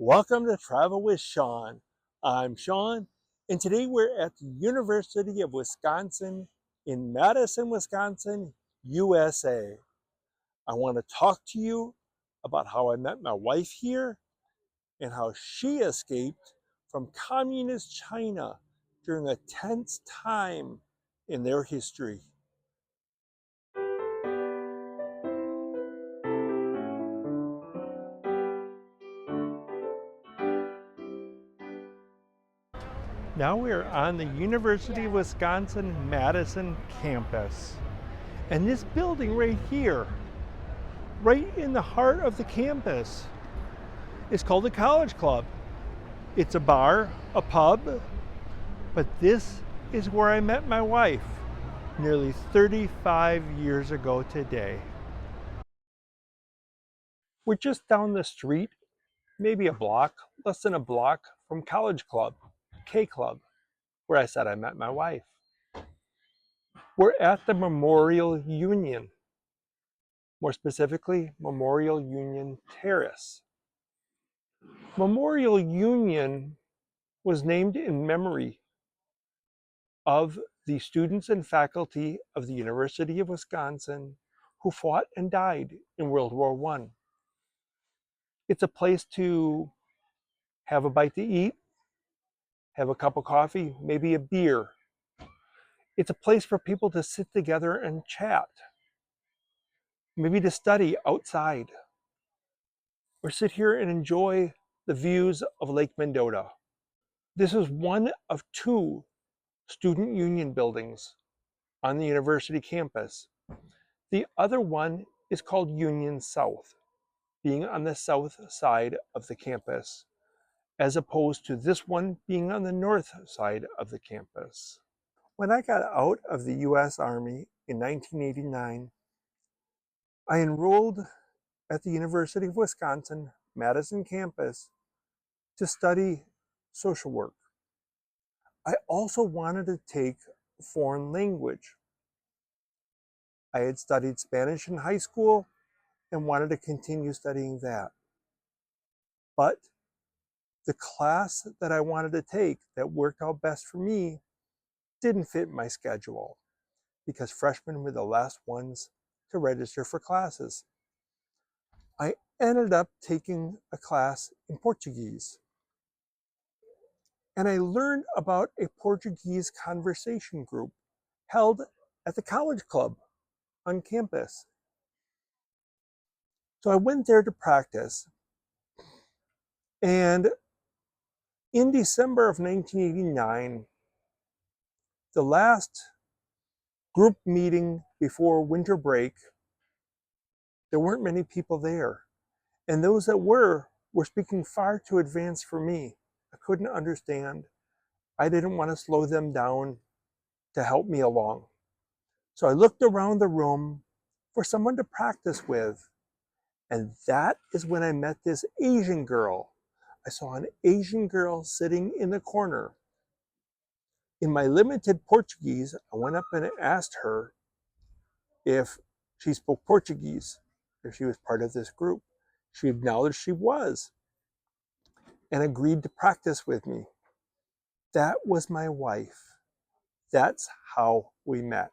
Welcome to Travel with Sean. I'm Sean, and today we're at the University of Wisconsin in Madison, Wisconsin, USA. I want to talk to you about how I met my wife here and how she escaped from communist China during a tense time in their history. Now we're on the University of Wisconsin Madison campus. And this building right here, right in the heart of the campus, is called the College Club. It's a bar, a pub, but this is where I met my wife nearly 35 years ago today. We're just down the street, maybe a block, less than a block from College Club, K Club, where I said I met my wife. We're at the Memorial Union, more specifically, Memorial Union Terrace. Memorial Union was named in memory of the students and faculty of the University of Wisconsin who fought and died in World War I. It's a place to have a bite to eat, have a cup of coffee, maybe a beer. It's a place for people to sit together and chat, maybe to study outside, or sit here and enjoy the views of Lake Mendota. This is one of two student union buildings on the university campus. The other one is called Union South, being on the south side of the campus, as opposed to this one being on the north side of the campus. When I got out of the U.S. Army in 1989, I enrolled at the University of Wisconsin Madison campus to study social work. I also wanted to take a foreign language. I had studied Spanish in high school and wanted to continue studying that. But the class that I wanted to take that worked out best for me didn't fit my schedule because freshmen were the last ones to register for classes. I ended up taking a class in Portuguese. And I learned about a Portuguese conversation group held at the College Club on campus. So I went there to practice. And in December of 1989, the last group meeting before winter break, there weren't many people there. And those that were speaking far too advanced for me. I couldn't understand. I didn't want to slow them down to help me along. So I looked around the room for someone to practice with. And that is when I met this Asian girl. I saw an Asian girl sitting in the corner. In my limited Portuguese, I went up and asked her if she spoke Portuguese, if she was part of this group. She acknowledged she was and agreed to practice with me. That was my wife. That's how we met.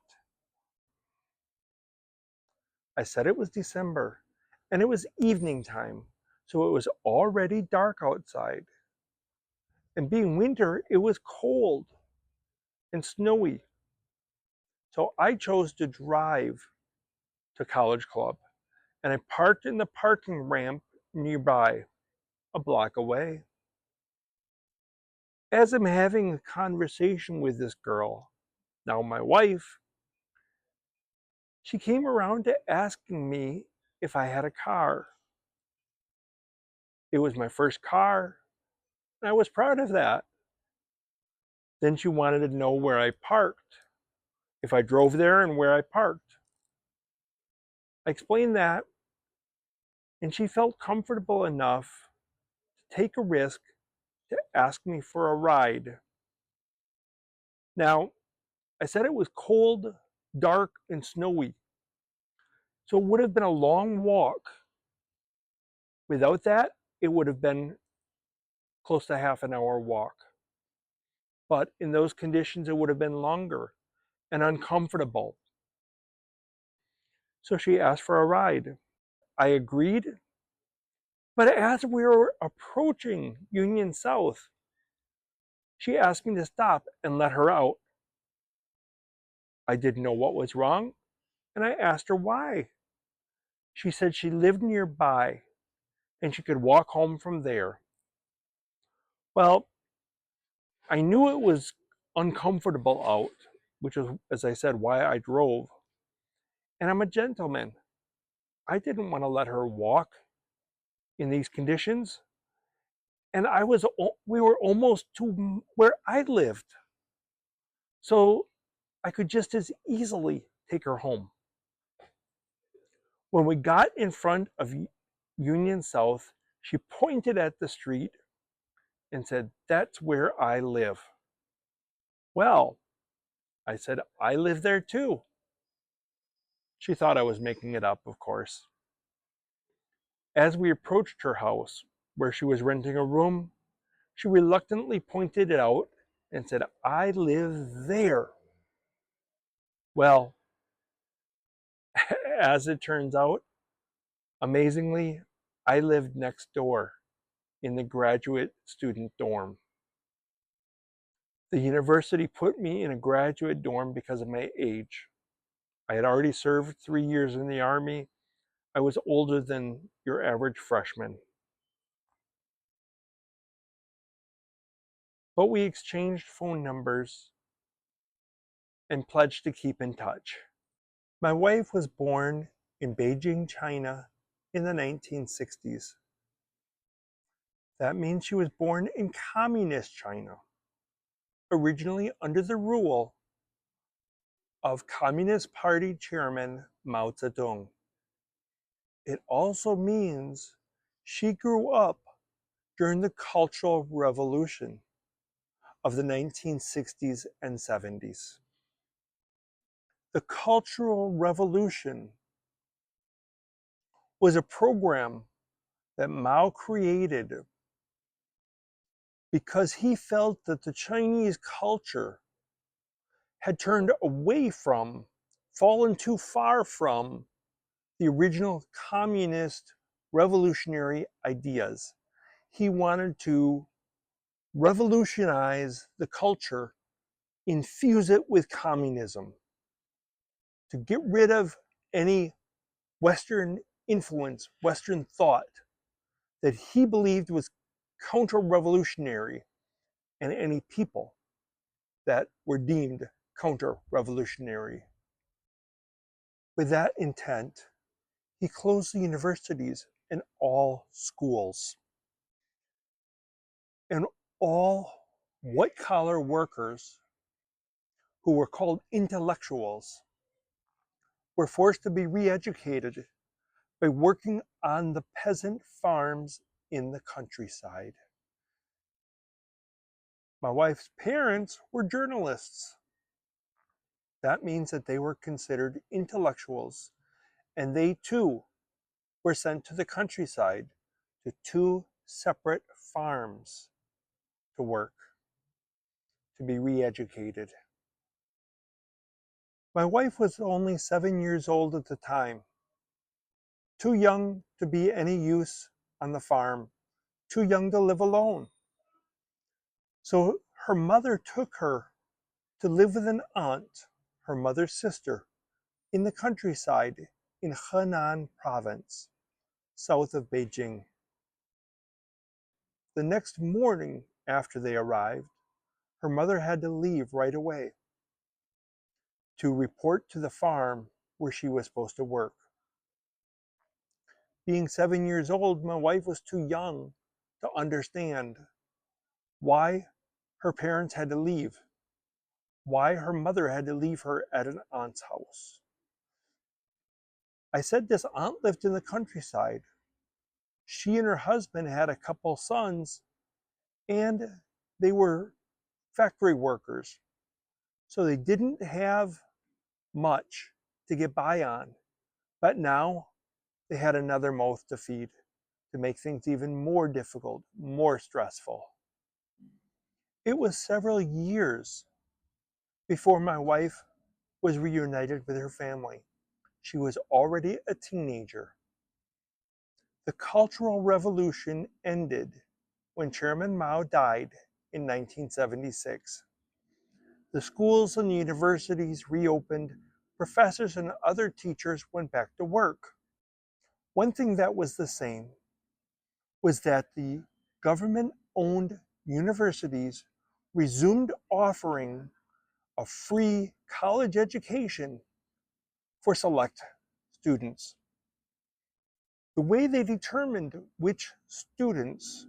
I said it was December and it was evening time, so it was already dark outside. And being winter, it was cold and snowy. So I chose to drive to College Club and I parked in the parking ramp nearby, a block away. As I'm having a conversation with this girl, now my wife, she came around to asking me if I had a car. It was my first car, and I was proud of that. Then she wanted to know where I parked, if I drove there and where I parked. I explained that, and she felt comfortable enough to take a risk to ask me for a ride. Now, I said it was cold, dark, and snowy, so it would have been a long walk. Without that, it would have been close to half an hour walk. But in those conditions, it would have been longer and uncomfortable. So she asked for a ride. I agreed, but as we were approaching Union South, she asked me to stop and let her out. I didn't know what was wrong, and I asked her why. She said she lived nearby and she could walk home from there. Well, I knew it was uncomfortable out, which is, as I said, why I drove. And I'm a gentleman. I didn't want to let her walk in these conditions. And we were almost to where I lived. So I could just as easily take her home. When we got in front of Union South, she pointed at the street and said, "That's where I live." Well, I said, "I live there too." She thought I was making it up, of course. As we approached her house, where she was renting a room, she reluctantly pointed it out and said, "I live there." Well, as it turns out, amazingly, I lived next door in the graduate student dorm. The university put me in a graduate dorm because of my age. I had already served 3 years in the Army. I was older than your average freshman. But we exchanged phone numbers and pledged to keep in touch. My wife was born in Beijing, China in the 1960s. That means she was born in communist China, originally under the rule of Communist Party Chairman Mao Zedong. It also means she grew up during the Cultural Revolution of the 1960s and 70s. The Cultural Revolution was a program that Mao created because he felt that the Chinese culture had turned away from, fallen too far from, the original communist revolutionary ideas. He wanted to revolutionize the culture, infuse it with communism, to get rid of any Western influence, Western thought that he believed was counter-revolutionary, and any people that were deemed counter-revolutionary. With that intent, he closed the universities and all schools. And all white-collar workers who were called intellectuals were forced to be re-educated by working on the peasant farms in the countryside. My wife's parents were journalists. That means that they were considered intellectuals, and they too were sent to the countryside to two separate farms to work, to be re-educated. My wife was only 7 years old at the time, too young to be any use on the farm, too young to live alone. So her mother took her to live with an aunt, her mother's sister, in the countryside in Henan province, south of Beijing. The next morning after they arrived, her mother had to leave right away to report to the farm where she was supposed to work. Being 7 years old, my wife was too young to understand why her parents had to leave, why her mother had to leave her at an aunt's house. I said this aunt lived in the countryside. She and her husband had a couple sons, and they were factory workers. So they didn't have much to get by on. But now they had another mouth to feed, to make things even more difficult, more stressful. It was several years before my wife was reunited with her family. She was already a teenager. The Cultural Revolution ended when Chairman Mao died in 1976. The schools and universities reopened. Professors and other teachers went back to work. One thing that was the same was that the government-owned universities resumed offering a free college education for select students. The way they determined which students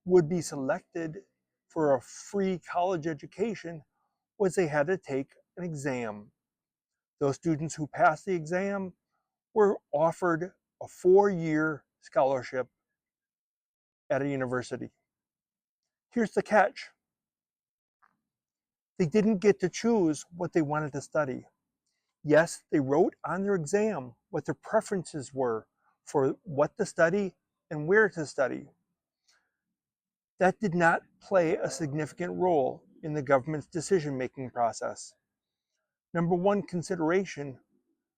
would be selected for a free college education was they had to take an exam. Those students who passed the exam were offered a 4-year scholarship at a university. Here's the catch. They didn't get to choose what they wanted to study. Yes, they wrote on their exam what their preferences were for what to study and where to study. That did not play a significant role in the government's decision-making process. Number one consideration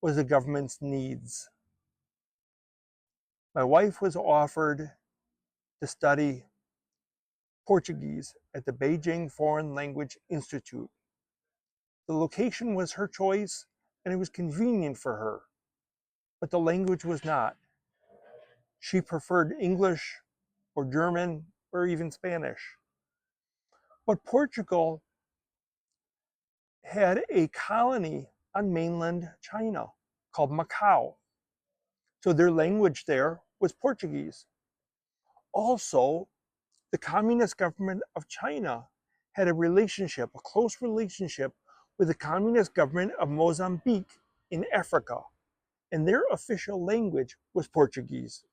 was the government's needs. My wife was offered to study Portuguese at the Beijing Foreign Language Institute. The location was her choice, and it was convenient for her, but the language was not. She preferred English or German or even Spanish. But Portugal had a colony on mainland China called Macau. So their language there was Portuguese. Also, the Communist government of China had a close relationship with the Communist government of Mozambique in Africa, and their official language was Portuguese.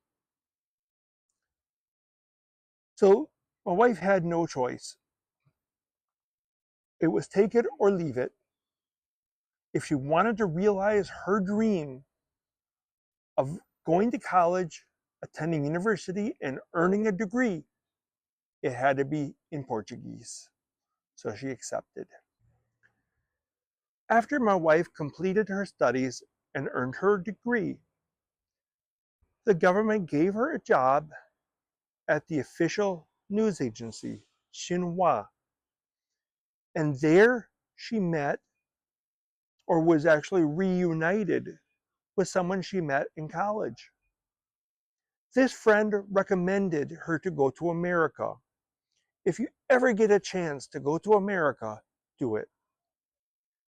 So my wife had no choice. It was take it or leave it. If she wanted to realize her dream of going to college, attending university, and earning a degree, it had to be in Portuguese. So she accepted. After my wife completed her studies and earned her degree, the government gave her a job at the official news agency, Xinhua. And there she met, or was actually reunited with someone she met in college. This friend recommended her to go to America. If you ever get a chance to go to America, do it.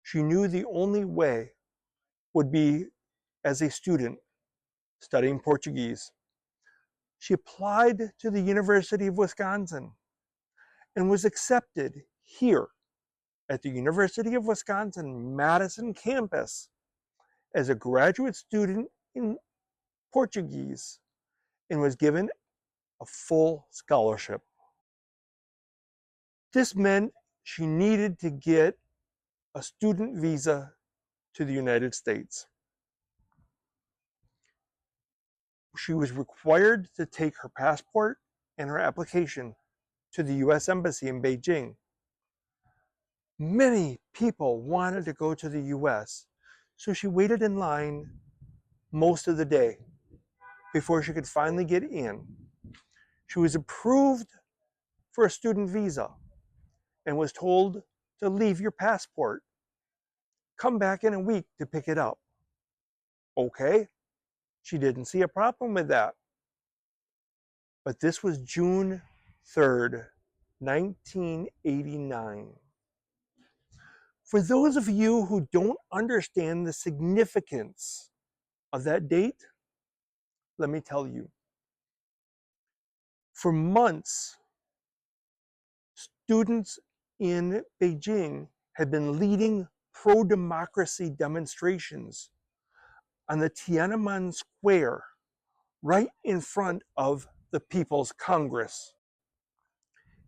She knew the only way would be as a student studying Portuguese. She applied to the University of Wisconsin and was accepted here at the University of Wisconsin Madison campus as a graduate student in Portuguese and was given a full scholarship. This meant she needed to get a student visa to the United States. She was required to take her passport and her application to the US Embassy in Beijing. Many people wanted to go to the US, so she waited in line most of the day before she could finally get in. She was approved for a student visa and was told to leave your passport. Come back in a week to pick it up. Okay, she didn't see a problem with that. But this was June 3rd, 1989. For those of you who don't understand the significance of that date, let me tell you. For months, students in Beijing had been leading pro-democracy demonstrations on the Tiananmen Square, right in front of the People's Congress.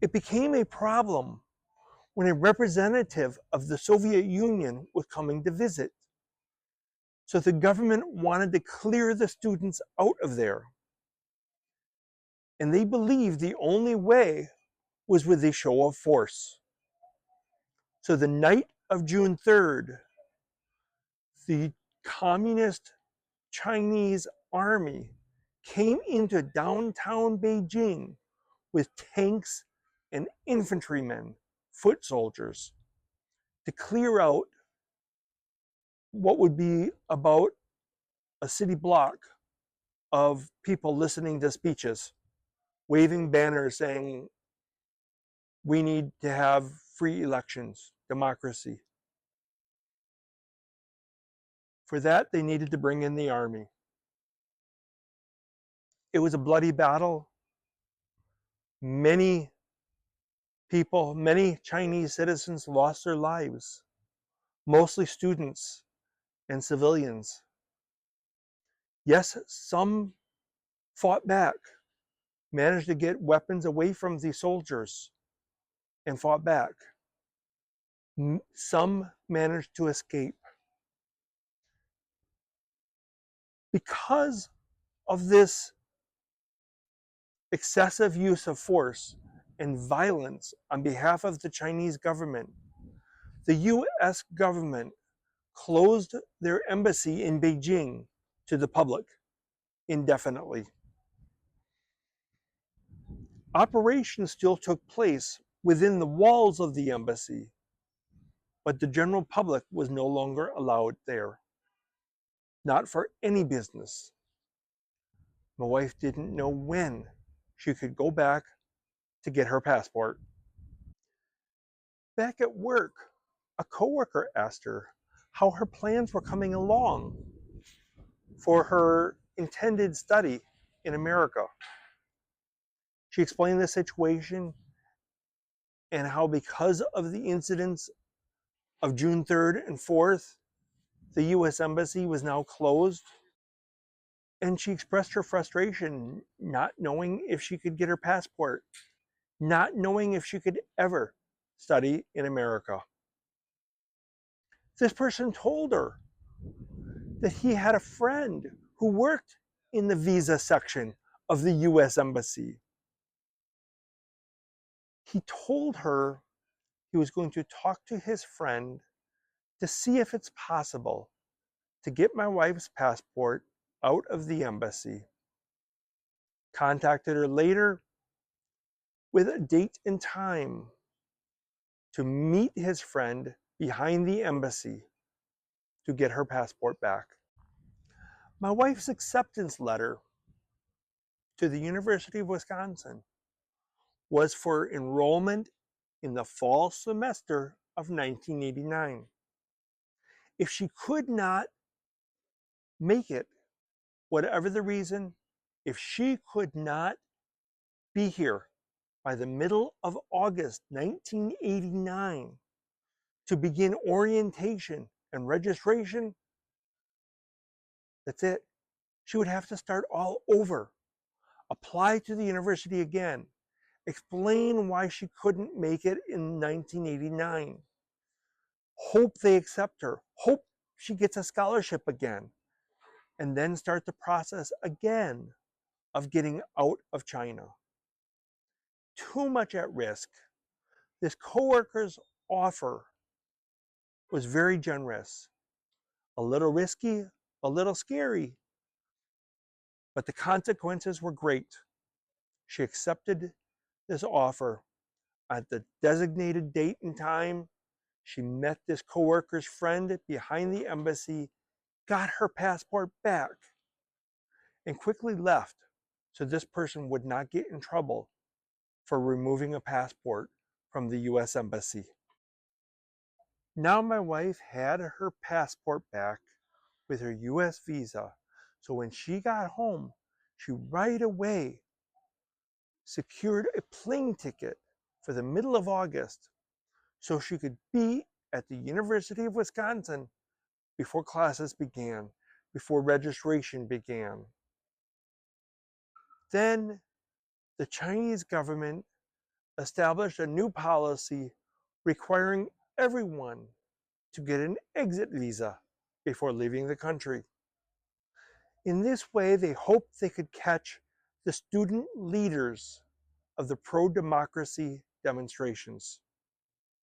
It became a problem when a representative of the Soviet Union was coming to visit. So the government wanted to clear the students out of there. and they believed the only way was with a show of force. So the night of June 3rd, the communist Chinese army came into downtown Beijing with tanks and infantrymen, foot soldiers, to clear out what would be about a city block of people listening to speeches, waving banners saying, we need to have free elections, democracy. For that, they needed to bring in the army. It was a bloody battle. Many people, many Chinese citizens lost their lives, mostly students and civilians. Yes, some fought back, managed to get weapons away from the soldiers and fought back. Some managed to escape. Because of this excessive use of force and violence on behalf of the Chinese government, the US government closed their embassy in Beijing to the public indefinitely. Operations still took place within the walls of the embassy, but the general public was no longer allowed there. Not for any business. My wife didn't know when she could go back to get her passport. Back at work, a coworker asked her how her plans were coming along for her intended study in America. She explained the situation and how, because of the incidents of June 3rd and 4th, the US Embassy was now closed. And she expressed her frustration, not knowing if she could get her passport, not knowing if she could ever study in America. This person told her that he had a friend who worked in the visa section of the US Embassy. He told her he was going to talk to his friend to see if it's possible to get my wife's passport out of the embassy. Contacted her later with a date and time to meet his friend behind the embassy to get her passport back. My wife's acceptance letter to the University of Wisconsin was for enrollment in the fall semester of 1989. If she could not make it, whatever the reason, if she could not be here by the middle of August 1989 to begin orientation and registration, that's it. She would have to start all over, apply to the university again, explain why she couldn't make it in 1989, hope they accept her, hope she gets a scholarship again, and then start the process again of getting out of China. Too much at risk. This coworker's offer was very generous, a little risky, a little scary, but the consequences were great. She accepted this offer. At the designated date and time, she met this coworker's friend behind the embassy, got her passport back, and quickly left so this person would not get in trouble for removing a passport from the US Embassy. Now my wife had her passport back with her US visa, so when she got home, she right away secured a plane ticket for the middle of August so she could be at the University of Wisconsin before classes began, before registration began. Then the Chinese government established a new policy requiring everyone to get an exit visa before leaving the country. In this way, they hoped they could catch the student leaders of the pro-democracy demonstrations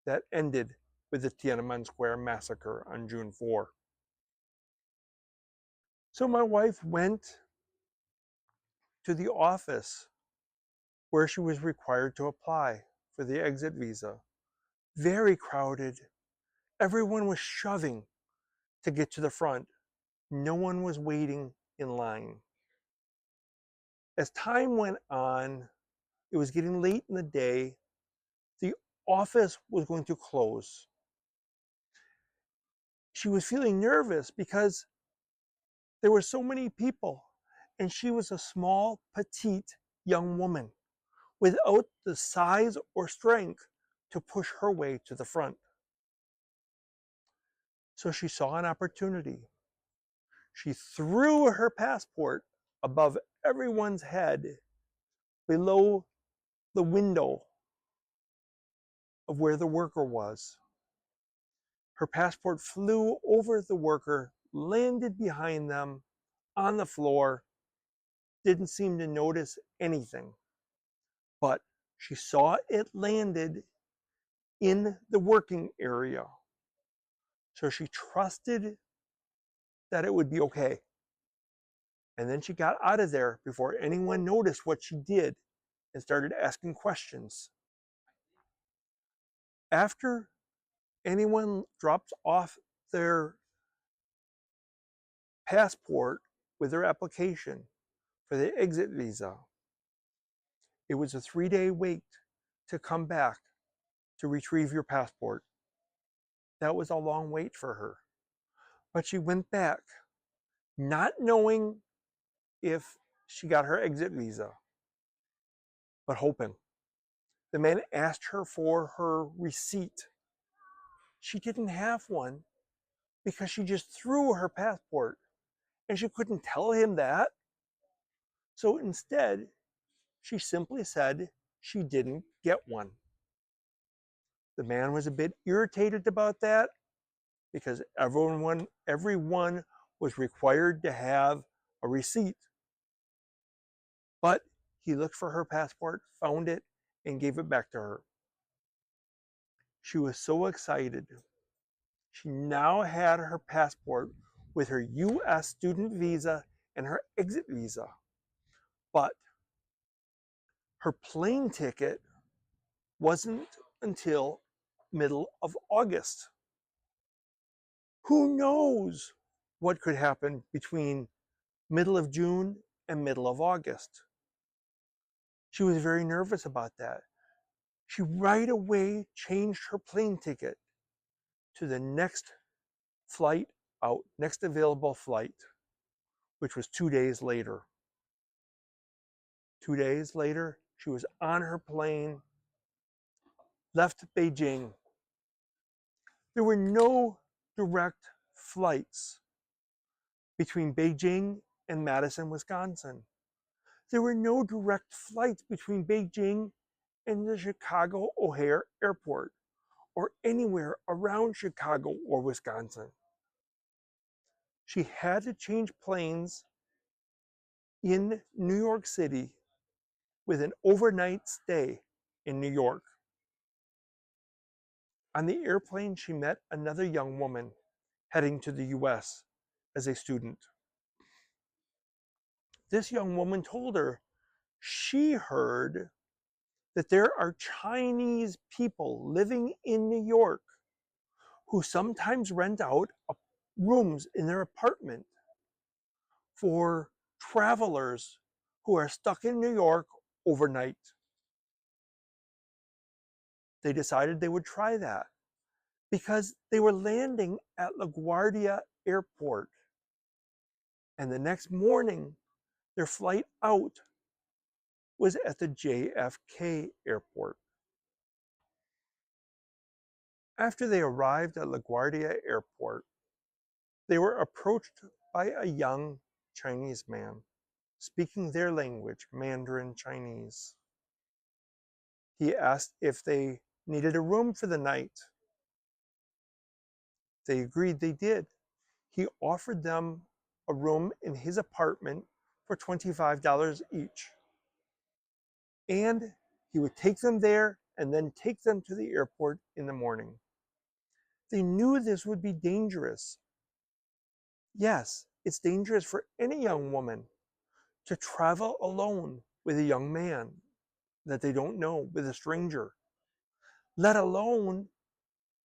that ended with the Tiananmen Square massacre on June 4. So my wife went to the office where she was required to apply for the exit visa. Very crowded. Everyone was shoving to get to the front. No one was waiting in line. As time went on, it was getting late in the day. The office was going to close. She was feeling nervous because there were so many people, and she was a small, petite young woman without the size or strength to push her way to the front. So she saw an opportunity. She threw her passport above everyone's head below the window of where the worker was. Her passport flew over the worker, landed behind them on the floor, didn't seem to notice anything. But she saw it landed in the working area. So she trusted that it would be okay. And then she got out of there before anyone noticed what she did and started asking questions. After anyone dropped off their passport with their application for the exit visa, it was a 3-day wait to come back to retrieve your passport. That was a long wait for her. But she went back, not knowing if she got her exit visa, but hoping. The man asked her for her receipt. She didn't have one because she just threw her passport and she couldn't tell him that. So instead, she simply said she didn't get one. The man was a bit irritated about that because everyone was required to have a receipt. But he looked for her passport, found it, and gave it back to her. She was so excited. She now had her passport with her US student visa and her exit visa. But her plane ticket wasn't until middle of August. Who knows what could happen between middle of June and middle of August? She was very nervous about that. She right away changed her plane ticket to the next flight out, next available flight, which was 2 days later. 2 days later, she was on her plane, left Beijing. There were no direct flights between Beijing and Madison, Wisconsin. There were no direct flights between Beijing and the Chicago O'Hare Airport or anywhere around Chicago or Wisconsin. She had to change planes in New York City with an overnight stay in New York. On the airplane, she met another young woman heading to the US as a student. This young woman told her she heard that there are Chinese people living in New York who sometimes rent out rooms in their apartment for travelers who are stuck in New York overnight. They decided they would try that because they were landing at LaGuardia Airport. And the next morning, their flight out was at the JFK Airport. After they arrived at LaGuardia Airport, they were approached by a young Chinese man speaking their language, Mandarin Chinese. He asked if they needed a room for the night. They agreed they did. He offered them a room in his apartment for $25 each. And he would take them there and then take them to the airport in the morning. They knew this would be dangerous. Yes, it's dangerous for any young woman to travel alone with a young man that they don't know, with a stranger, let alone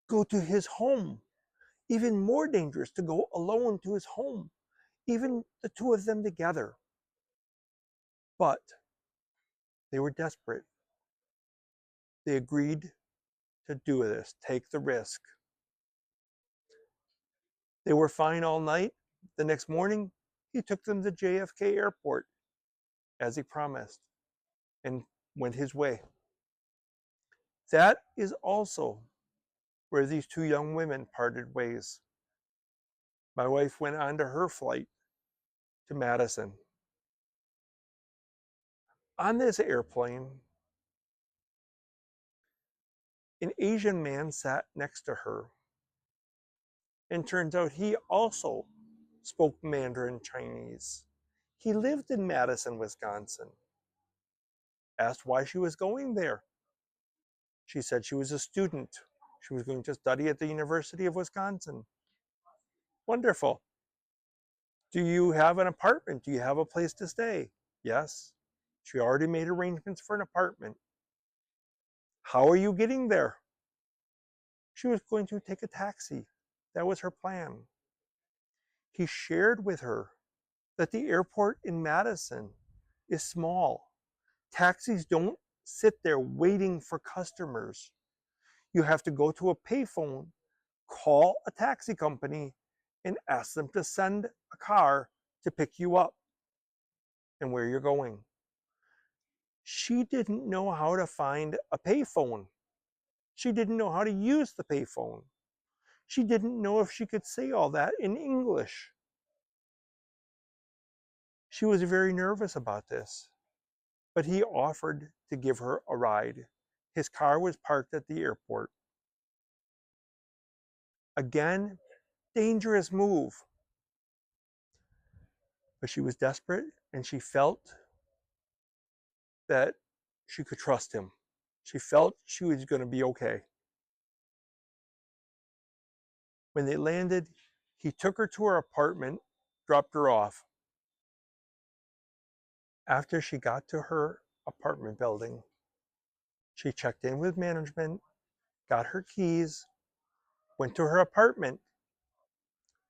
go to his home. Even more dangerous to go alone to his home, even the two of them together. But they were desperate. They agreed to do this, take the risk. They were fine all night. The next morning, he took them to JFK Airport, as he promised, and went his way. That is also where these two young women parted ways. My wife went on to her flight to Madison. On this airplane, an Asian man sat next to her, and turns out he also spoke Mandarin Chinese. He lived in Madison, Wisconsin. Asked why she was going there. She said she was a student. She was going to study at the University of Wisconsin. Wonderful. Do you have an apartment? Do you have a place to stay? Yes. She already made arrangements for an apartment. How are you getting there? She was going to take a taxi. That was her plan. He shared with her that the airport in Madison is small. Taxis don't sit there waiting for customers. You have to go to a payphone, call a taxi company, and ask them to send a car to pick you up and where you're going. She didn't know how to find a payphone. She didn't know how to use the payphone. She didn't know if she could say all that in English. She was very nervous about this, but he offered to give her a ride. His car was parked at the airport. Again, dangerous move. But she was desperate and she felt that she could trust him. She felt she was going to be okay. When they landed, he took her to her apartment, dropped her off. After she got to her apartment building, she checked in with management, got her keys, went to her apartment,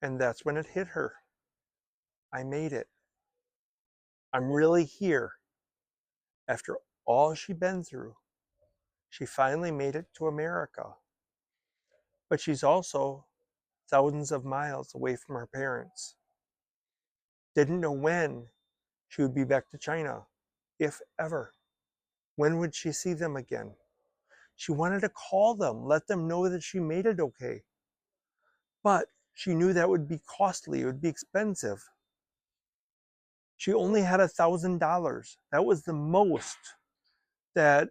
and that's when it hit her. I made it. I'm really here. After all she'd been through, she finally made it to America. But she's also thousands of miles away from her parents. Didn't know when she would be back to China, if ever. When would she see them again? She wanted to call them, let them know that she made it okay. But she knew that would be costly, it would be expensive. She only had $1,000. That was the most that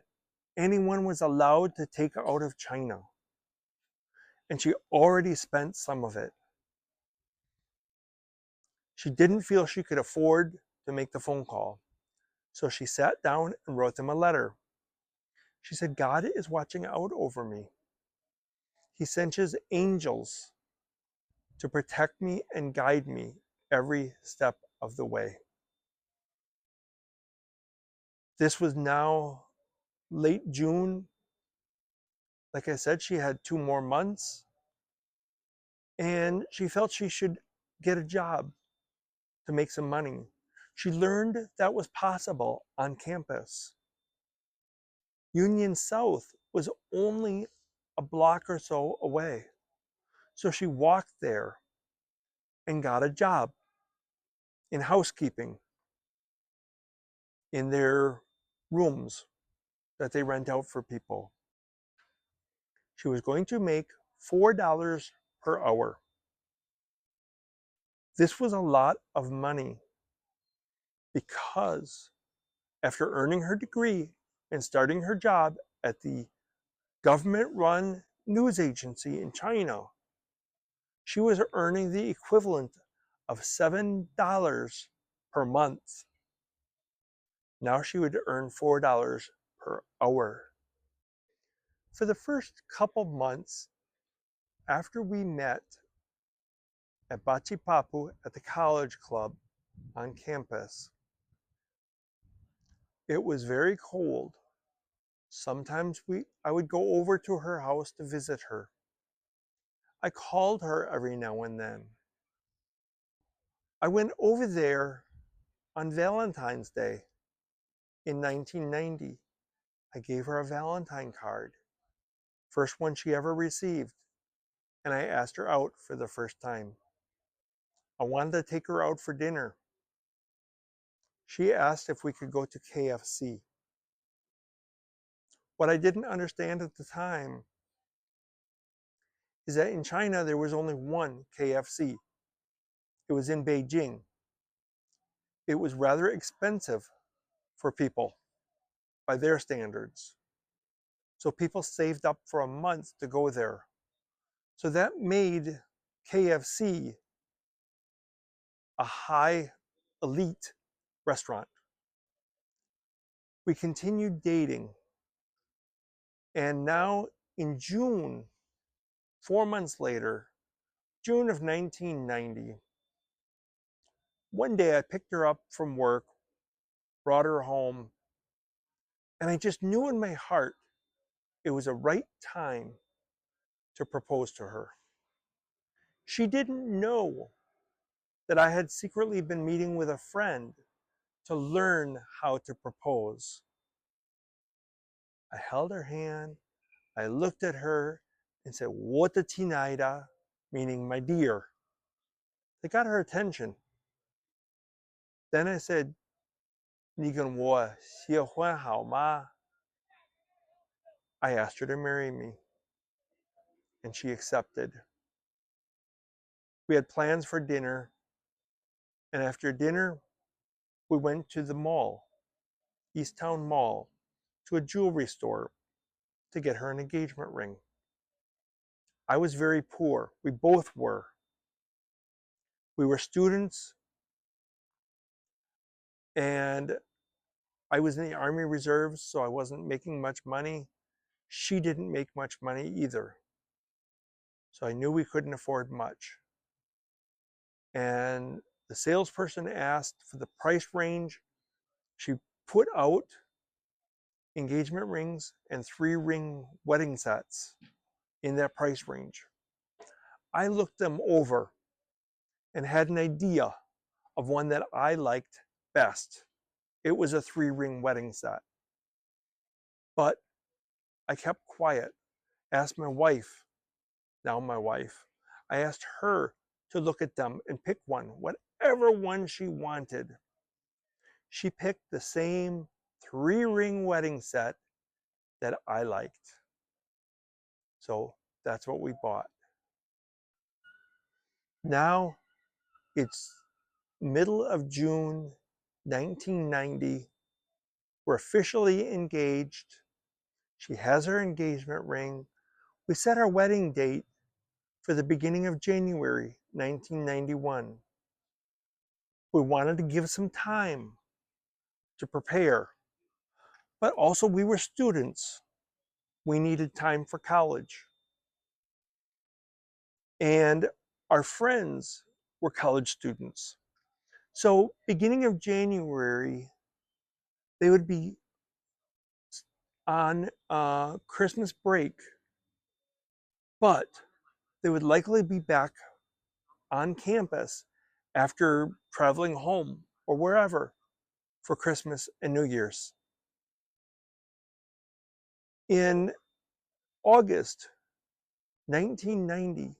anyone was allowed to take out of China. And she already spent some of it. She didn't feel she could afford to make the phone call. So she sat down and wrote them a letter. She said, God is watching out over me. He sent his angels to protect me and guide me every step of the way. This was now late June. Like I said, she had 2 more months and she felt she should get a job to make some money. She learned that was possible on campus. Union South was only a block or so away. So she walked there and got a job in housekeeping in their rooms that they rent out for people. She was going to make $4 per hour. This was a lot of money because after earning her degree and starting her job at the government-run news agency in China, she was earning the equivalent of $7 per month. Now she would earn $4 per hour. For the first couple months after we met at Bachipapu at the college club on campus, it was very cold. Sometimes I would go over to her house to visit her. I called her every now and then. I went over there on Valentine's Day in 1990. I gave her a Valentine card, first one she ever received, and I asked her out for the first time. I wanted to take her out for dinner. She asked if we could go to KFC. What I didn't understand at the time is that in China there was only one KFC. It was in Beijing. It was rather expensive for people by their standards. So people saved up for a month to go there. So that made KFC a high elite restaurant. We continued dating. And now in June, 4 months later, June of 1990, one day I picked her up from work, brought her home, and I just knew in my heart it was a right time to propose to her. She didn't know that I had secretly been meeting with a friend to learn how to propose. I held her hand, I looked at her and said, "我的亲爱的," meaning my dear. It got her attention. Then I said, 你跟我结婚好吗? I asked her to marry me, and she accepted. We had plans for dinner, and after dinner, we went to the mall, East Town Mall, to a jewelry store to get her an engagement ring. I was very poor. We both were. We were students, and I was in the Army Reserves, so I wasn't making much money. She didn't make much money either. So I knew we couldn't afford much. And the salesperson asked for the price range. She put out engagement rings and 3-ring wedding sets in that price range. I looked them over and had an idea of one that I liked best. It was a 3-ring wedding set. But I kept quiet, asked my wife, now my wife, I asked her to look at them and pick one, whatever one she wanted. She picked the same 3-ring wedding set that I liked. So that's what we bought. Now it's middle of June 1990. We're officially engaged. She has her engagement ring. We set our wedding date for the beginning of January 1991. We wanted to give some time to prepare, but also we were students. We needed time for college. And our friends were college students. So beginning of January, they would be on Christmas break, but they would likely be back on campus after traveling home or wherever for Christmas and New Year's. In August 1990,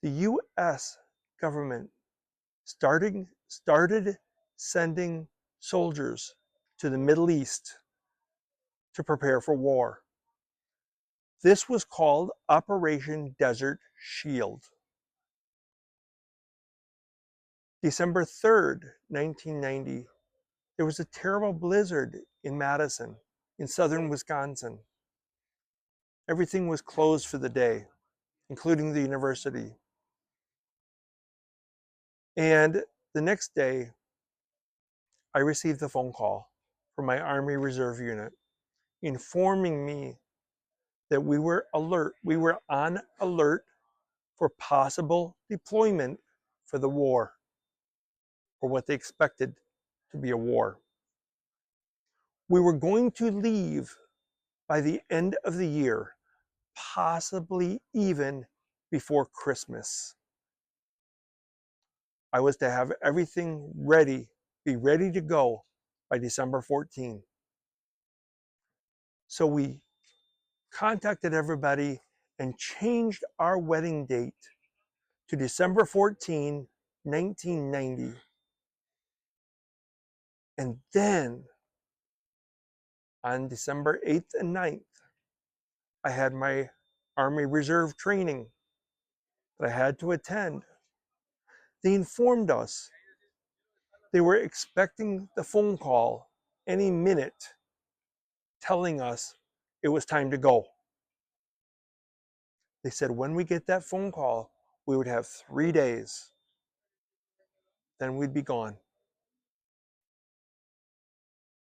the US government started sending soldiers to the Middle East to prepare for war. This was called Operation Desert Shield. December 3rd, 1990, there was a terrible blizzard in Madison, in southern Wisconsin. Everything was closed for the day, including the university. And the next day, I received a phone call from my Army Reserve unit informing me that we were on alert for possible deployment for the war, or what they expected to be a war. We were going to leave by the end of the year, possibly even before Christmas. I was to have everything ready, be ready to go by December 14th. So we contacted everybody and changed our wedding date to December 14, 1990. And then on December 8th and 9th, I had my Army Reserve training that I had to attend. They informed us they were expecting the phone call any minute telling us it was time to go. They said when we get that phone call, we would have 3 days, then we'd be gone.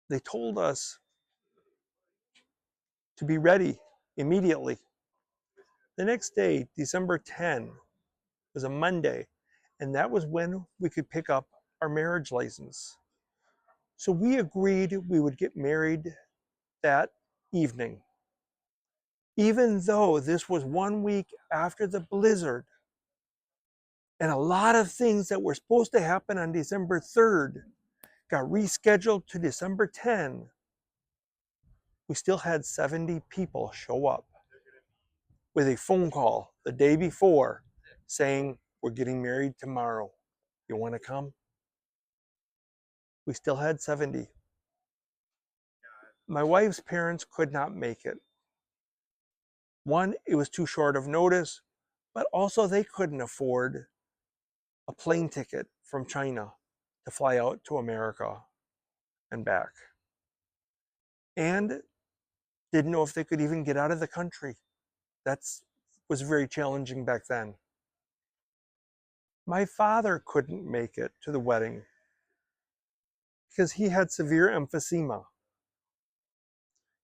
They told us to be ready immediately. The next day, December 10, was a Monday, and that was when we could pick up our marriage license. So we agreed we would get married that evening. Even though this was 1 week after the blizzard, and a lot of things that were supposed to happen on December 3rd got rescheduled to December 10, we still had 70 people show up with a phone call the day before saying, "We're getting married tomorrow. You want to come?" We still had 70. My wife's parents could not make it. One, it was too short of notice, but also they couldn't afford a plane ticket from China to fly out to America and back. And didn't know if they could even get out of the country. That was very challenging back then. My father couldn't make it to the wedding because he had severe emphysema.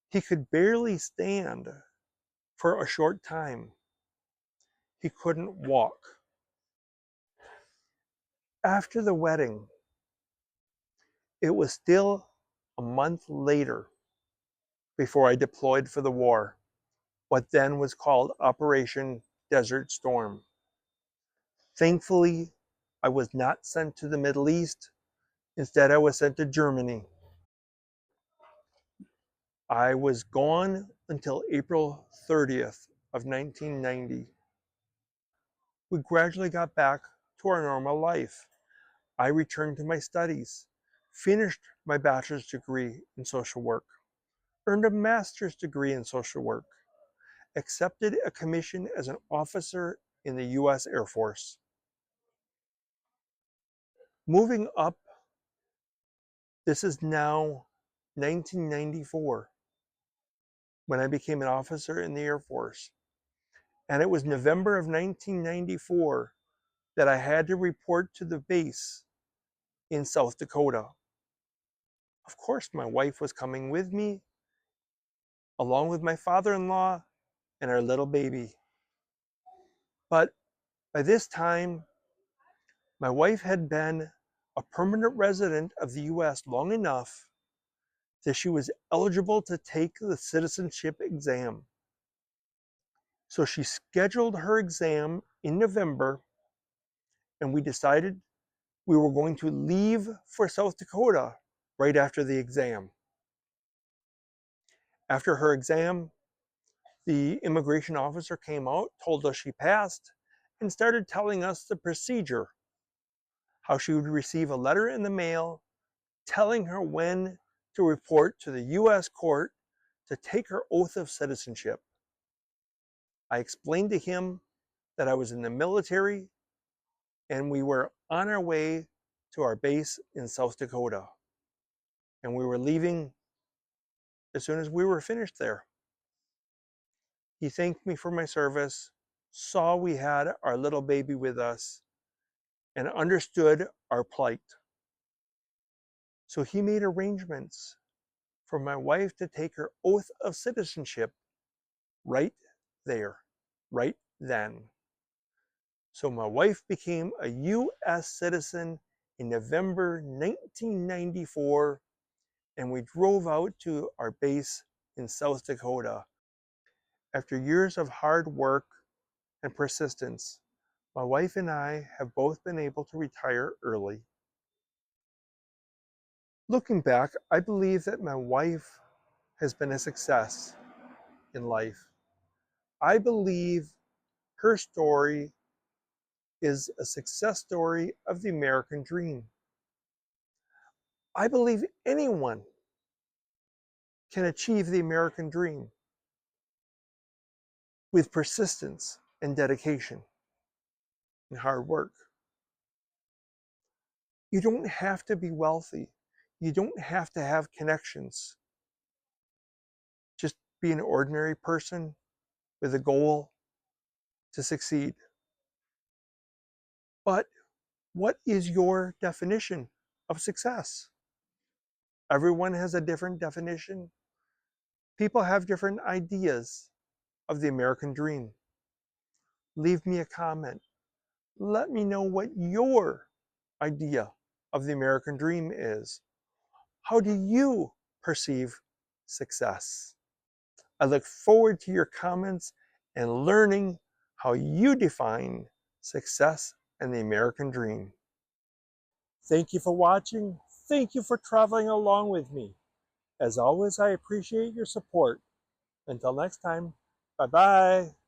He could barely stand for a short time. He couldn't walk. After the wedding, it was still a month later before I deployed for the war, what then was called Operation Desert Storm. Thankfully, I was not sent to the Middle East. Instead, I was sent to Germany. I was gone until April 30th of 1990. We gradually got back to our normal life. I returned to my studies, finished my bachelor's degree in social work, earned a master's degree in social work, accepted a commission as an officer in the U.S. Air Force. Moving up, this is now 1994 when I became an officer in the Air Force. And it was November of 1994 that I had to report to the base in South Dakota. Of course, my wife was coming with me, along with my father-in-law and our little baby. But by this time, my wife had been a permanent resident of the U.S. long enough that she was eligible to take the citizenship exam. So she scheduled her exam in November, and we decided we were going to leave for South Dakota right after the exam. After her exam, the immigration officer came out, told us she passed, and started telling us the procedure, how she would receive a letter in the mail telling her when to report to the U.S. court to take her oath of citizenship. I explained to him that I was in the military and we were on our way to our base in South Dakota. And we were leaving as soon as we were finished there. He thanked me for my service, saw we had our little baby with us, and understood our plight. So he made arrangements for my wife to take her oath of citizenship right there, right then. So my wife became a U.S. citizen in November 1994, and we drove out to our base in South Dakota. After years of hard work and persistence, my wife and I have both been able to retire early. Looking back, I believe that my wife has been a success in life. I believe her story is a success story of the American dream. I believe anyone can achieve the American dream with persistence and dedication and hard work. You don't have to be wealthy. You don't have to have connections. Just be an ordinary person with a goal to succeed. But what is your definition of success? Everyone has a different definition. People have different ideas of the American dream. Leave me a comment. Let me know what your idea of the American dream is. How do you perceive success? I look forward to your comments and learning how you define success and the American dream. Thank you for watching. Thank you for traveling along with me. As always, I appreciate your support. Until next time, bye-bye.